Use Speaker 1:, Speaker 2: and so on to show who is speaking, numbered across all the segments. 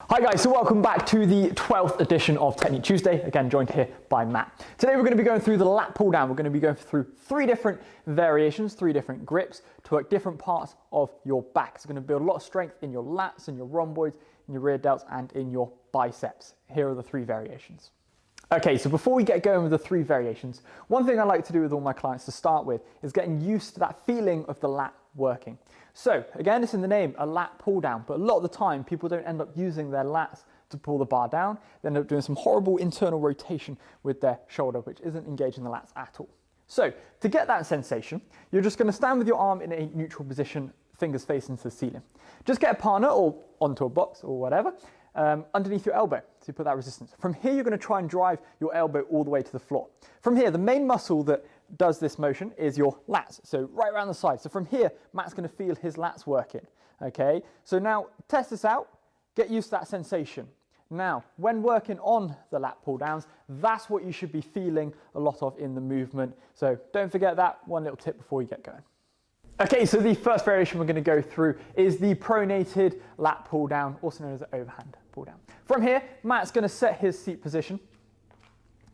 Speaker 1: Hi guys, so welcome back to the 12th edition of Technique Tuesday, again joined here by Matt. Today we're going to be going through the lat pull down. We're going to be going through three different variations, three different grips to work different parts of your back. It's going to build a lot of strength in your lats, in your rhomboids, in your rear delts and in your biceps. Here are the three variations. Okay, so before we get going with the three variations, one thing I like to do with all my clients to start with is getting used to that feeling of the lat working. So again, it's in the name, a lat pull down, but a lot of the time people don't end up using their lats to pull the bar down. They end up doing some horrible internal rotation with their shoulder, which isn't engaging the lats at all. So to get that sensation, you're just going to stand with your arm in a neutral position, fingers facing to the ceiling. Just get a partner or onto a box or whatever, underneath your elbow, so you put that resistance. From here, you're going to try and drive your elbow all the way to the floor. From here, the main muscle that does this motion is your lats, so right around the side. So from here, Matt's going to feel his lats working, okay? So now, test this out, get used to that sensation. Now, when working on the lat pull downs, that's what you should be feeling a lot of in the movement. So don't forget that, one little tip before you get going. Okay, so the first variation we're going to go through is the pronated lat pull down, also known as the overhand pull down. From here, Matt's going to set his seat position.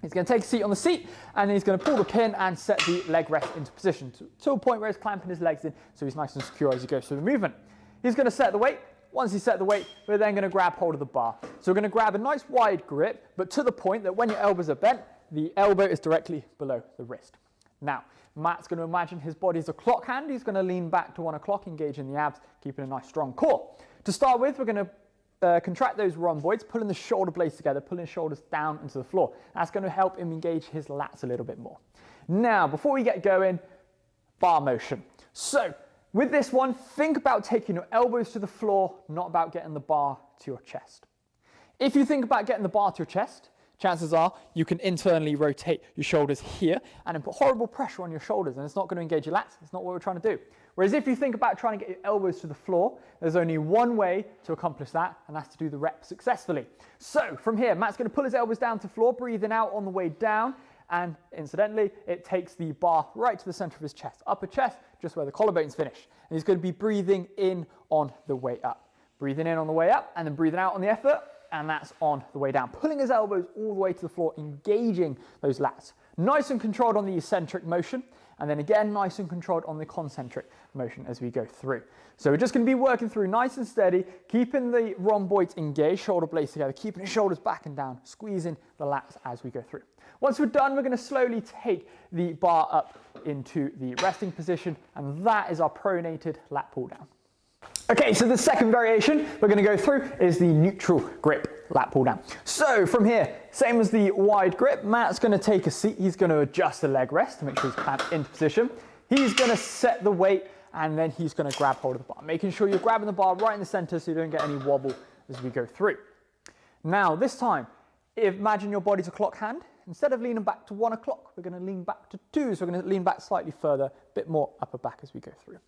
Speaker 1: He's going to take a seat on the seat and then he's going to pull the pin and set the leg rest into position to a point where he's clamping his legs in so he's nice and secure as he goes through the movement. He's going to set the weight. Once he's set the weight, we're then going to grab hold of the bar. So we're going to grab a nice wide grip, but to the point that when your elbows are bent, the elbow is directly below the wrist. Now, Matt's going to imagine his body's a clock hand. He's going to lean back to 1 o'clock, engaging the abs, keeping a nice strong core. To start with, we're going to contract those rhomboids, pulling the shoulder blades together, pulling his shoulders down into the floor. That's going to help him engage his lats a little bit more. Now, before we get going, bar motion. So, with this one, think about taking your elbows to the floor, not about getting the bar to your chest. If you think about getting the bar to your chest, chances are you can internally rotate your shoulders here and then put horrible pressure on your shoulders, and it's not going to engage your lats. It's not what we're trying to do. Whereas if you think about trying to get your elbows to the floor, there's only one way to accomplish that, and that's to do the rep successfully. So from here, Matt's going to pull his elbows down to the floor, breathing out on the way down, and incidentally, it takes the bar right to the center of his chest, upper chest, just where the collarbones finish. And he's going to be breathing in on the way up. Breathing in on the way up, and then breathing out on the effort, and that's on the way down. Pulling his elbows all the way to the floor, engaging those lats. Nice and controlled on the eccentric motion, and then again, nice and controlled on the concentric motion as we go through. So we're just going to be working through nice and steady, keeping the rhomboids engaged, shoulder blades together, keeping his shoulders back and down, squeezing the lats as we go through. Once we're done, we're going to slowly take the bar up into the resting position, and that is our pronated lat pull down. Okay, so the second variation we're going to go through is the neutral grip lat pull down. So from here, same as the wide grip, Matt's going to take a seat. He's going to adjust the leg rest to make sure he's clamped into position. He's going to set the weight and then he's going to grab hold of the bar, making sure you're grabbing the bar right in the center so you don't get any wobble as we go through. Now this time, imagine your body's a clock hand. Instead of leaning back to 1 o'clock, we're going to lean back to 2, so we're going to lean back slightly further, a bit more upper back as we go through.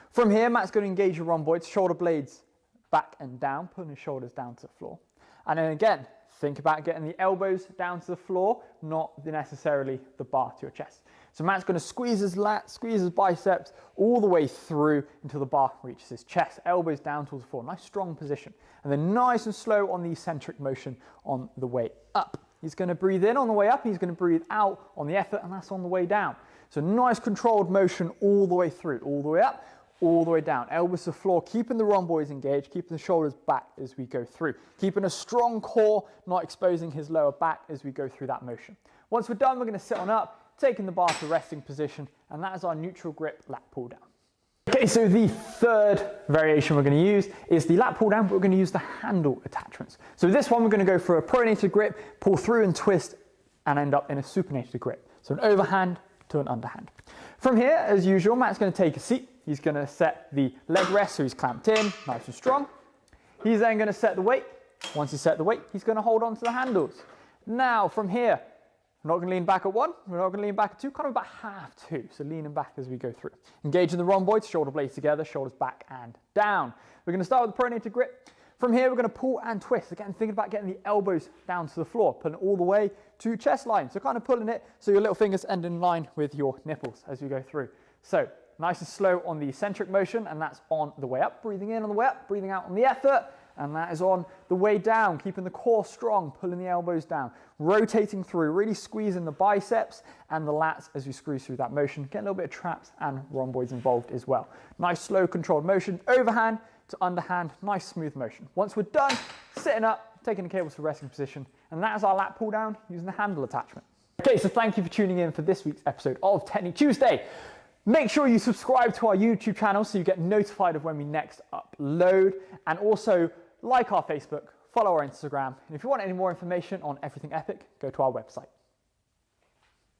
Speaker 1: From here, Matt's going to engage your rhomboids, shoulder blades back and down, pulling his shoulders down to the floor. And then again, think about getting the elbows down to the floor, not necessarily the bar to your chest. So Matt's going to squeeze his lats, squeeze his biceps all the way through until the bar reaches his chest, elbows down towards the floor, nice strong position. And then nice and slow on the eccentric motion on the way up. He's going to breathe in on the way up, he's going to breathe out on the effort, and that's on the way down. So nice controlled motion all the way through, all the way up, all the way down. Elbows to the floor, keeping the rhomboids engaged, keeping the shoulders back as we go through. Keeping a strong core, not exposing his lower back as we go through that motion. Once we're done, we're going to sit on up, taking the bar to resting position, and that is our neutral grip lat pull down. Okay, so the third variation we're going to use is the lat pull down, but we're going to use the handle attachments. So this one we're going to go for a pronated grip, pull through and twist, and end up in a supinated grip. So an overhand to an underhand. From here, as usual, Matt's going to take a seat. He's going to set the leg rest so he's clamped in, nice and strong. He's then going to set the weight. Once he's set the weight, he's going to hold on to the handles. Now, from here, we're not going to lean back at 1, we're not going to lean back at 2, kind of about half 2, so leaning back as we go through. Engaging the rhomboids, shoulder blades together, shoulders back and down. We're going to start with the pronated grip. From here, we're going to pull and twist. Again, thinking about getting the elbows down to the floor, pulling it all the way to chest line. So kind of pulling it so your little fingers end in line with your nipples as we go through. So nice and slow on the eccentric motion, and that's on the way up. Breathing in on the way up, breathing out on the effort, and that is on the way down, keeping the core strong, pulling the elbows down, rotating through, really squeezing the biceps and the lats as you squeeze through that motion. Get a little bit of traps and rhomboids involved as well. Nice slow controlled motion, overhand to underhand, nice smooth motion. Once we're done, sitting up, taking the cables to resting position, and that is our lat pull down using the handle attachment. Okay, so thank you for tuning in for this week's episode of Technique Tuesday. Make sure you subscribe to our YouTube channel so you get notified of when we next upload, and also like our Facebook, follow our Instagram, and if you want any more information on everything Epic, go to our website.